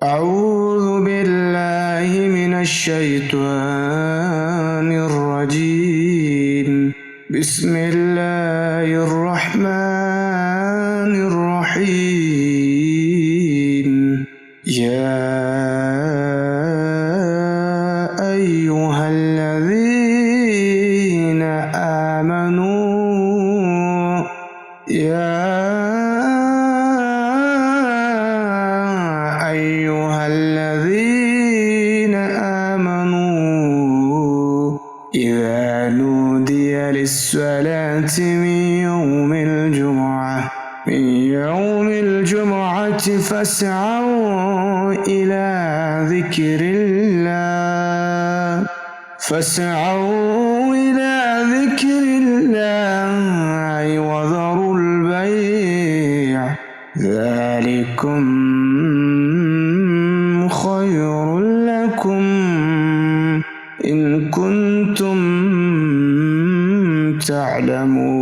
أعوذ بالله من الشيطان الرجيم. بسم الله الرحمن الرحيم. يا أيها الذين آمنوا إذا نودي للصلاة من يوم الجمعة فاسعوا إلى ذكر الله وذروا البيع ذلكم خير لكم إن كنتم تعلمون.